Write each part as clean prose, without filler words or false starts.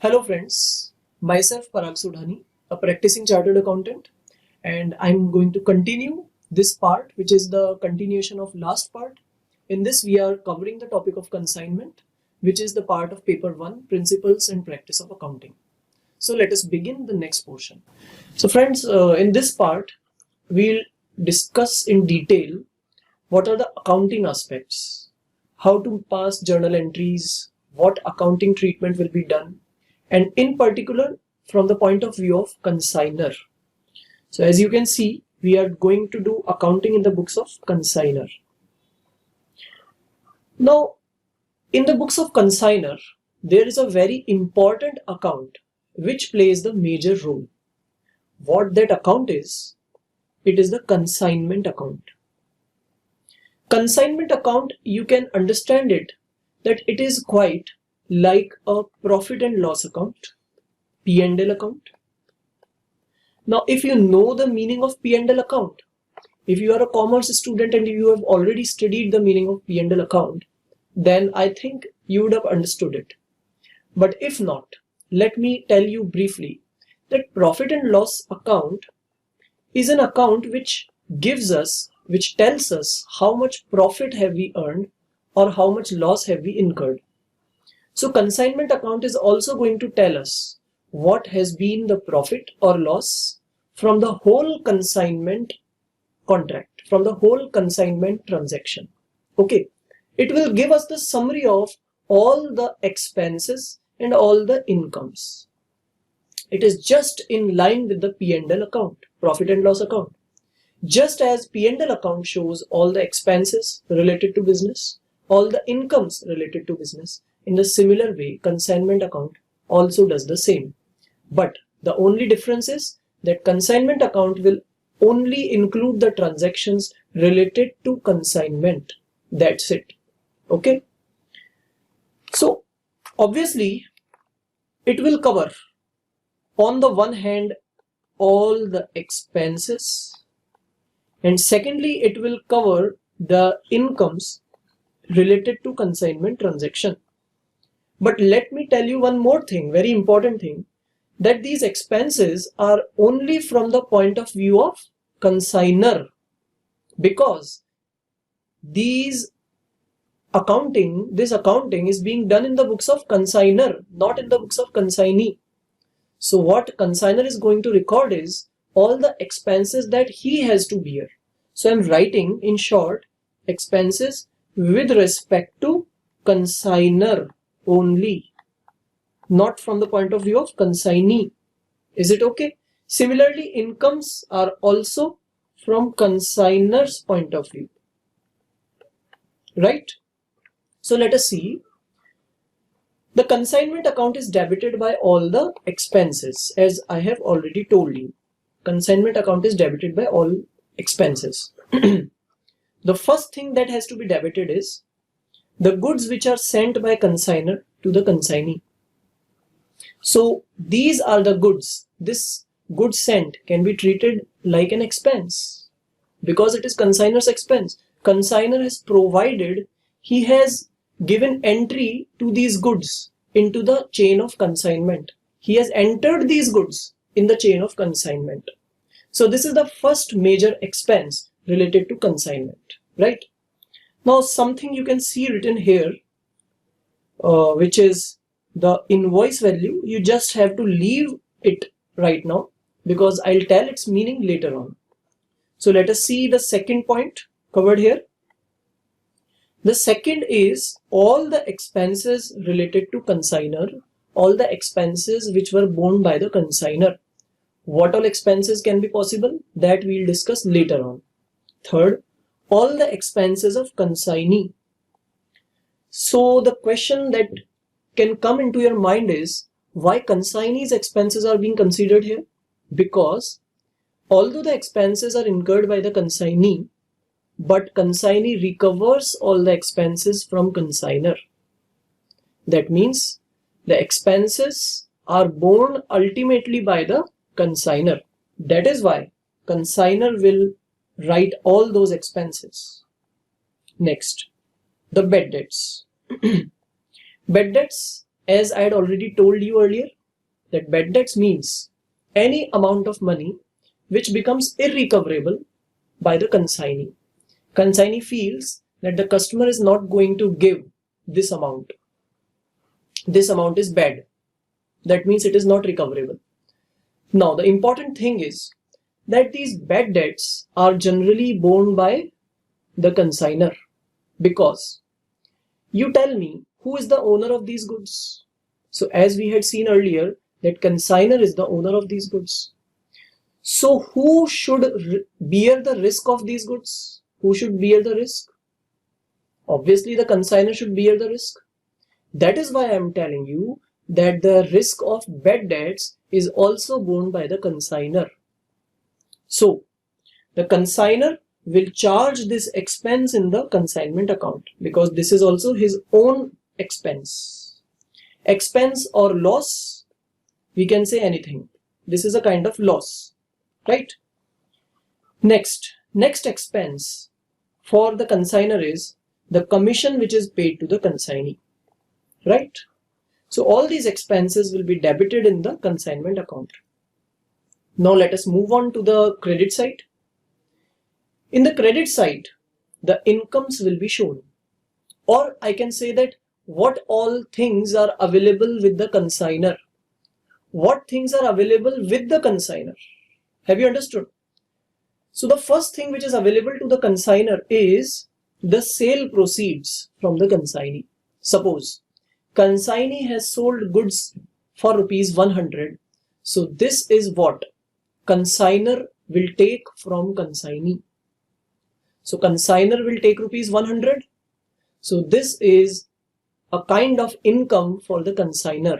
Hello friends, myself Parag Sudhani, a practicing chartered accountant, and I'm going to continue this part, which is the continuation of last part. In this, we are covering the topic of consignment, which is the part of paper 1, Principles and Practice of Accounting. So let us begin the next portion. So friends, in this part, we'll discuss in detail what are the accounting aspects, how to pass journal entries, what accounting treatment will be done, and in particular from the point of view of consignor. So as you can see, we are going to do accounting in the books of consignor. Now, in the books of consignor, there is a very important account which plays the major role. What that account is, it is the consignment account. Consignment account, you can understand it that it is quite like a profit and loss account, P&L account. Now, if you know the meaning of P&L account, if you are a commerce student and you have already studied the meaning of P&L account, then I think you would have understood it. But if not, let me tell you briefly that profit and loss account is an account which tells us how much profit have we earned or how much loss have we incurred. So consignment account is also going to tell us what has been the profit or loss from the whole consignment contract, from the whole consignment transaction. Okay, it will give us the summary of all the expenses and all the incomes. It is just in line with the P&L account, profit and loss account. Just as P&L account shows all the expenses related to business, all the incomes related to business, in the similar way, consignment account also does the same. But the only difference is that consignment account will only include the transactions related to consignment. That's it. Okay. So obviously, it will cover on the one hand all the expenses, and secondly, it will cover the incomes related to consignment transaction. But let me tell you one more thing, very important thing, that these expenses are only from the point of view of consignor, because this accounting is being done in the books of consignor, not in the books of consignee. So what consignor is going to record is all the expenses that he has to bear. So I'm writing in short expenses with respect to consignor only, not from the point of view of consignee. Is it okay? Similarly, incomes are also from consignor's point of view, right? So let us see. The consignment account is debited by all the expenses, as I have already told you. Consignment account is debited by all expenses. The first thing that has to be debited is the goods which are sent by consignor to the consignee. So these are the goods. This good sent can be treated like an expense because it is consignor's expense. Consignor has provided, he has given entry to these goods into the chain of consignment. He has entered these goods in the chain of consignment. So this is the first major expense related to consignment, right? Now something you can see written here, which is the invoice value. You just have to leave it right now because I'll tell its meaning later on. So let us see the second point covered here. The second is all the expenses related to consignor, all the expenses which were borne by the consignor. What all expenses can be possible, that we'll discuss later on. Third, all the expenses of consignee. So the question that can come into your mind is why consignee's expenses are being considered here? Because although the expenses are incurred by the consignee, but consignee recovers all the expenses from consignor. That means the expenses are borne ultimately by the consignor. That is why consignor will write all those expenses. Next, the bad debts. Bad debts, as I had already told you earlier, that bad debts means any amount of money which becomes irrecoverable by the consignee. Consignee feels that the customer is not going to give this amount. This amount is bad. That means it is not recoverable. Now, the important thing is that these bad debts are generally borne by the consignor, because you tell me who is the owner of these goods. So as we had seen earlier, that consignor is the owner of these goods. So who should bear the risk of these goods? Who should bear the risk? Obviously the consignor should bear the risk. That is why I am telling you that the risk of bad debts is also borne by the consignor. So the consignor will charge this expense in the consignment account, because this is also his own expense. Expense or loss, we can say anything. This is a kind of loss, right? Next expense for the consignor is the commission which is paid to the consignee, right? So all these expenses will be debited in the consignment account. Now let us move on to the credit side. In the credit side, the incomes will be shown, or I can say that what all things are available with the consignor. What things are available with the consignor? Have you understood? So the first thing which is available to the consignor is the sale proceeds from the consignee. Suppose consignee has sold goods for rupees 100. So this is what consignor will take from consignee. So consignor will take rupees 100. So this is a kind of income for the consignor.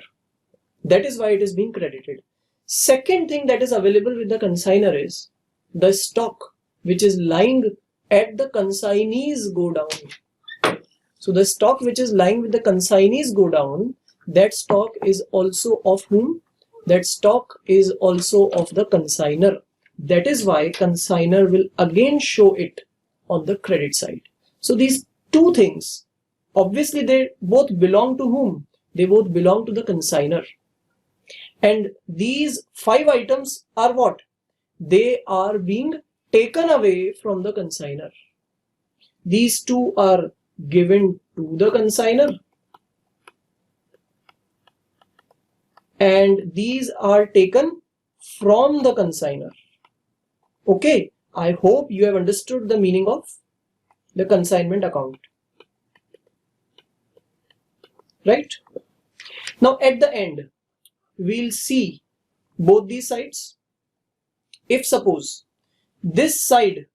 That is why it is being credited. Second thing that is available with the consignor is the stock which is lying at the consignee's go down. So the stock which is lying with the consignee's go down, that stock is also of whom? That stock is also of the consignor. That is why consignor will again show it on the credit side. So these two things, obviously they both belong to whom? They both belong to the consignor. And these 5 items are what? They are being taken away from the consignor. These two are given to the consignor, and these are taken from the consignor. Okay, I hope you have understood the meaning of the consignment account. Right? Now at the end, we'll see both these sides. If suppose this side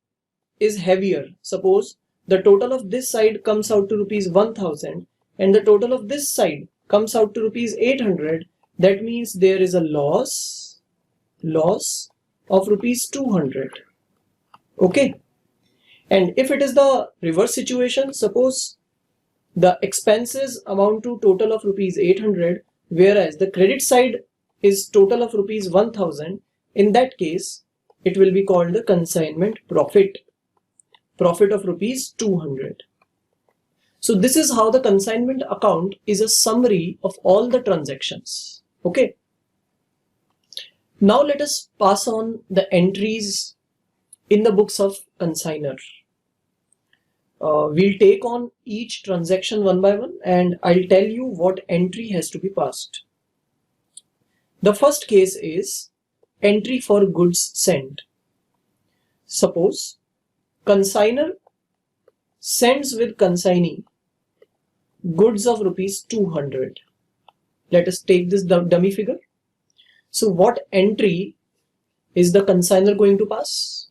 is heavier, suppose the total of this side comes out to rupees 1000 and the total of this side comes out to rupees 800, that means there is a loss of rupees 200. Okay, and if it is the reverse situation, suppose the expenses amount to total of rupees 800, whereas the credit side is total of rupees 1000, in that case it will be called the consignment profit of rupees 200. So this is how the consignment account is a summary of all the transactions. Okay, now let us pass on the entries in the books of consignor. We'll take on each transaction one by one, and I'll tell you what entry has to be passed. The first case is entry for goods sent. Suppose consignor sends with consignee goods of rupees 200. Let us take this dummy figure. So what entry is the consignor going to pass?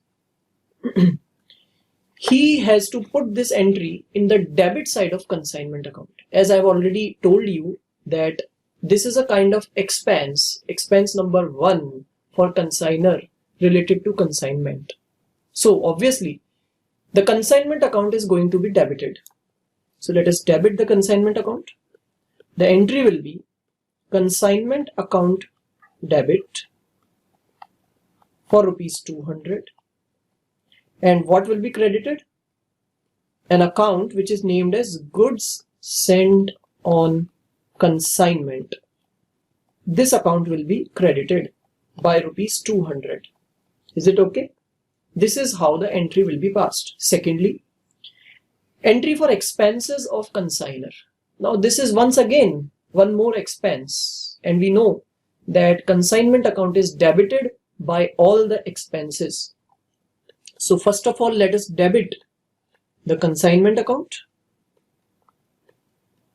He has to put this entry in the debit side of consignment account. As I've already told you that this is a kind of expense number 1 for consignor related to consignment. So obviously the consignment account is going to be debited. So let us debit the consignment account. The entry will be consignment account debit for rupees 200. And what will be credited? An account which is named as goods sent on consignment, this account will be credited by rupees 200. Is it okay? This is how the entry will be passed. Secondly, entry for expenses of consignor. Now this is once again one more expense, and we know that consignment account is debited by all the expenses. So first of all, let us debit the consignment account.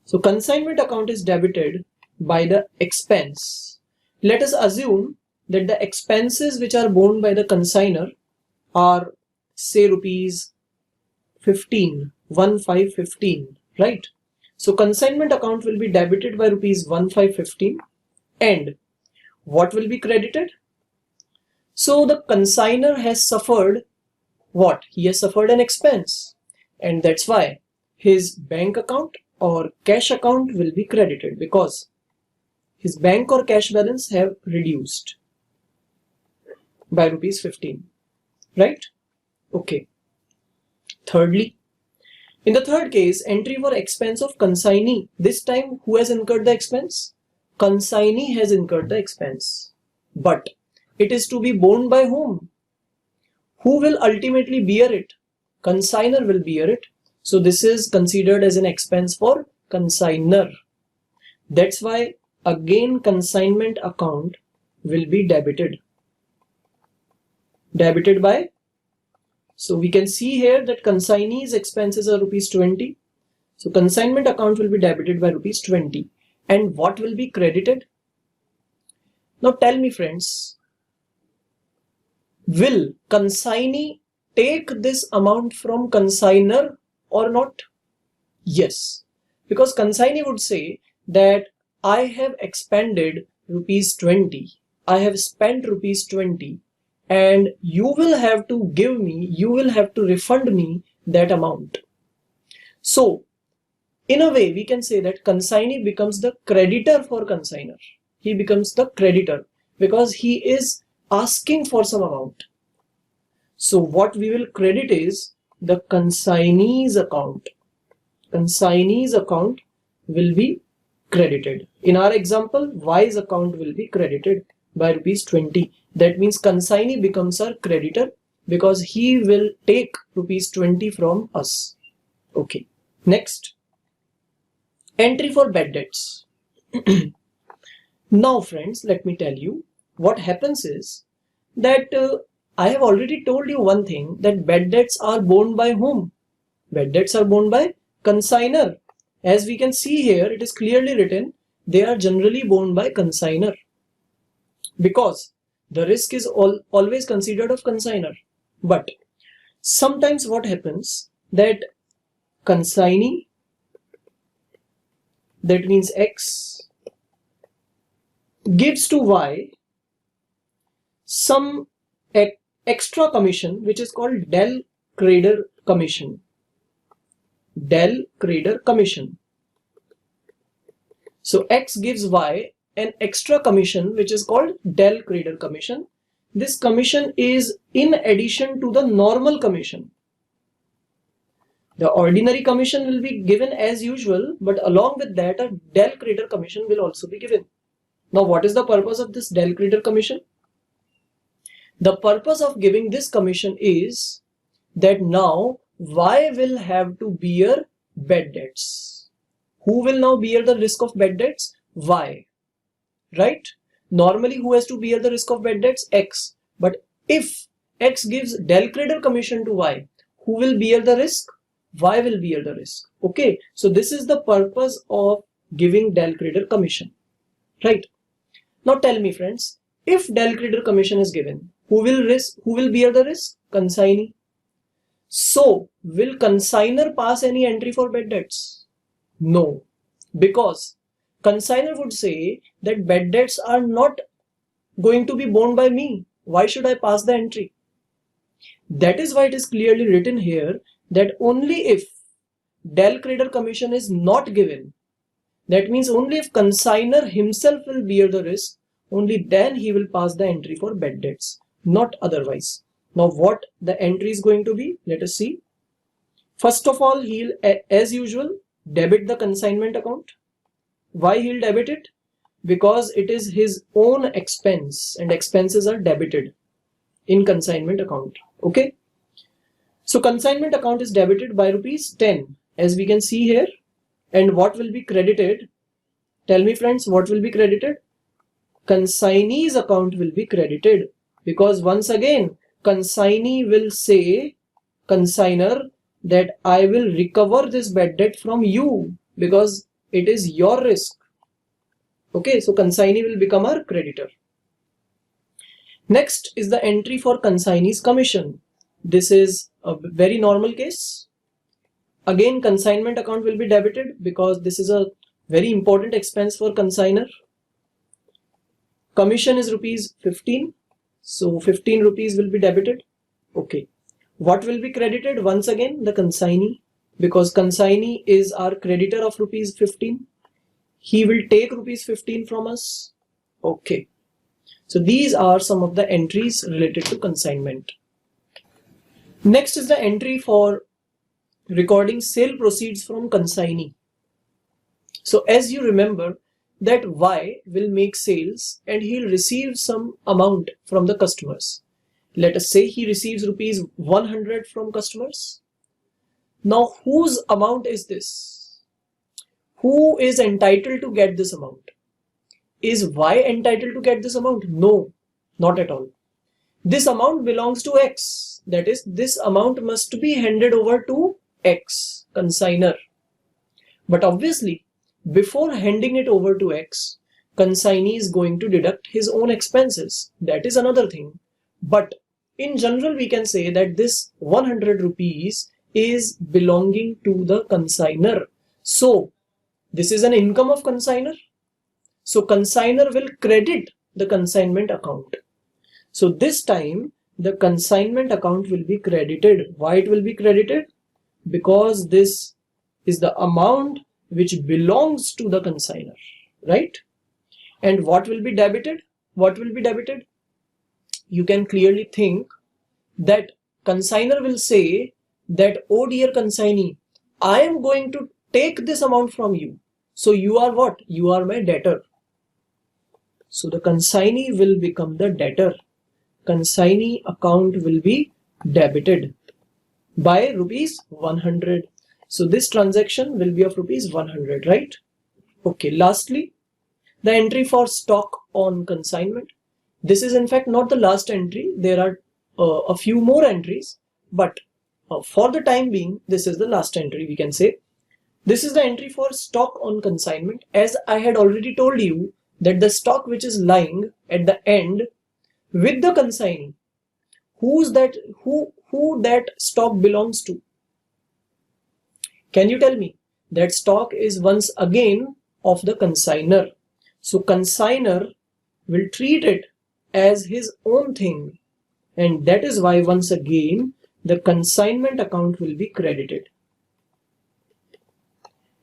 So consignment account is debited by the expense. Let us assume that the expenses which are borne by the consignor are, say, rupees 15, 1515, right? So consignment account will be debited by rupees 1515, and what will be credited? So the consignor has suffered what? He has suffered an expense, and that's why his bank account or cash account will be credited, because his bank or cash balance have reduced by rupees 15, right? Okay. Thirdly, in the third case, entry for expense of consignee. This time who has incurred the expense? Consignee has incurred the expense, but it is to be borne by whom? Who will ultimately bear it? Consignor will bear it. So this is considered as an expense for consignor. That's why again consignment account will be debited. Debited by, so we can see here that consignee's expenses are rupees 20. So consignment account will be debited by rupees 20. And what will be credited? Now tell me friends, will consignee take this amount from consignor or not? Yes, because consignee would say that I have expended rupees 20, I have spent rupees 20, and you will have to give me, you will have to refund me that amount. So in a way we can say that consignee becomes the creditor for consignor. He becomes the creditor because he is asking for some amount. So what we will credit is the consignee's account. Consignee's account will be credited. In our example, Y's account will be credited by rupees 20. That means consignee becomes our creditor because he will take rupees 20 from us. Okay. Next, entry for bad debts. Now friends, let me tell you what happens is that I have already told you one thing, that bad debts are borne by whom? Bad debts are borne by consignor. As we can see here, it is clearly written, they are generally borne by consignor because the risk is always considered of consignor. But sometimes what happens that consignee, that means X, gives to Y some extra commission which is called Del Crader Commission. Del Crader Commission. So X gives Y an extra commission which is called Del Crader Commission. This commission is in addition to the normal commission. The ordinary commission will be given as usual, but along with that a Del Crader Commission will also be given. Now what is the purpose of this Del Crader Commission? The purpose of giving this commission is that now Y will have to bear bad debts. Who will now bear the risk of bad debts? Y, right? Normally who has to bear the risk of bad debts? X. But if X gives Del Crader Commission to Y, who will bear the risk? Y will bear the risk. Okay, so this is the purpose of giving Del Crader Commission, right? Now tell me friends, if Del Crader Commission is given, who will bear the risk? Consignee. So will consignor pass any entry for bad debts? No, because consignor would say that bad debts are not going to be borne by me. Why should I pass the entry? That is why it is clearly written here that only if Del Crader Commission is not given, that means only if consignor himself will bear the risk, only then he will pass the entry for bad debts, not otherwise. Now what the entry is going to be, let us see. First of all, he'll as usual debit the consignment account. Why he'll debit it? Because it is his own expense and expenses are debited in consignment account. Okay. So consignment account is debited by rupees 10 as we can see here. And what will be credited? Tell me friends, what will be credited? Consignee's account will be credited, because once again consignee will say consignor that I will recover this bad debt from you because it is your risk. Okay, so consignee will become our creditor. Next is the entry for consignee's commission. This is a very normal case. Again, consignment account will be debited because this is a very important expense for consignor. Commission is rupees 15. So 15 rupees will be debited. Okay. What will be credited? Once again, the consignee, because consignee is our creditor of rupees 15. He will take rupees 15 from us. Okay. So these are some of the entries related to consignment. Next is the entry for recording sale proceeds from consignee. So as you remember that Y will make sales and he'll receive some amount from the customers. Let us say he receives rupees 100 from customers. Now whose amount is this? Who is entitled to get this amount? Is Y entitled to get this amount? No, not at all. This amount belongs to X. That is, this amount must be handed over to X, consignor. But obviously, before handing it over to X, consignee is going to deduct his own expenses. That is another thing. But in general, we can say that this 100 rupees is belonging to the consignor. So, this is an income of consignor. So, consignor will credit the consignment account. So, this time, the consignment account will be credited. Why it will be credited? Because this is the amount which belongs to the consignor, right? And what will be debited? What will be debited? You can clearly think that consignor will say that, oh dear consignee, I am going to take this amount from you. So you are what? You are my debtor. So the consignee will become the debtor. Consignee account will be debited by rupees 100. So this transaction will be of rupees 100, right? Okay, lastly, the entry for stock on consignment. This is in fact not the last entry. There are a few more entries, but for the time being, this is the last entry we can say. This is the entry for stock on consignment. As I had already told you that the stock which is lying at the end with the consignee, who that stock belongs to? Can you tell me? That stock is once again of the consignor. So consignor will treat it as his own thing, and that is why once again the consignment account will be credited.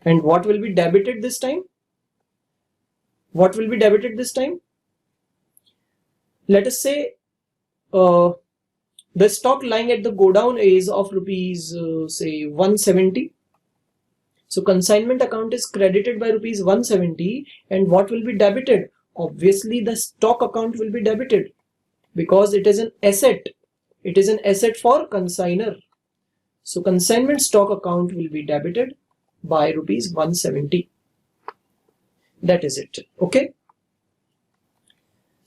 And what will be debited this time? What will be debited this time? Let us say the stock lying at the godown is of rupees say 170. So consignment account is credited by rupees 170, and what will be debited? Obviously the stock account will be debited because it is an asset. It is an asset for consignor. So consignment stock account will be debited by rupees 170. That is it. Okay.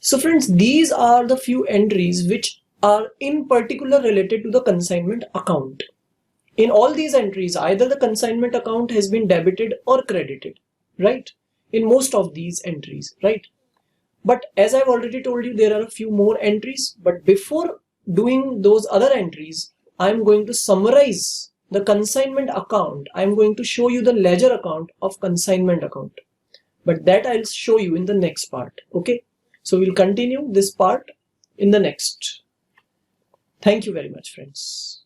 So friends, these are the few entries which are in particular related to the consignment account. In all these entries, either the consignment account has been debited or credited, right? In most of these entries, right? But as I've already told you, there are a few more entries. But before doing those other entries, I'm going to summarize the consignment account. I'm going to show you the ledger account of consignment account. But that I'll show you in the next part. Okay. So we'll continue this part in the next. Thank you very much, friends.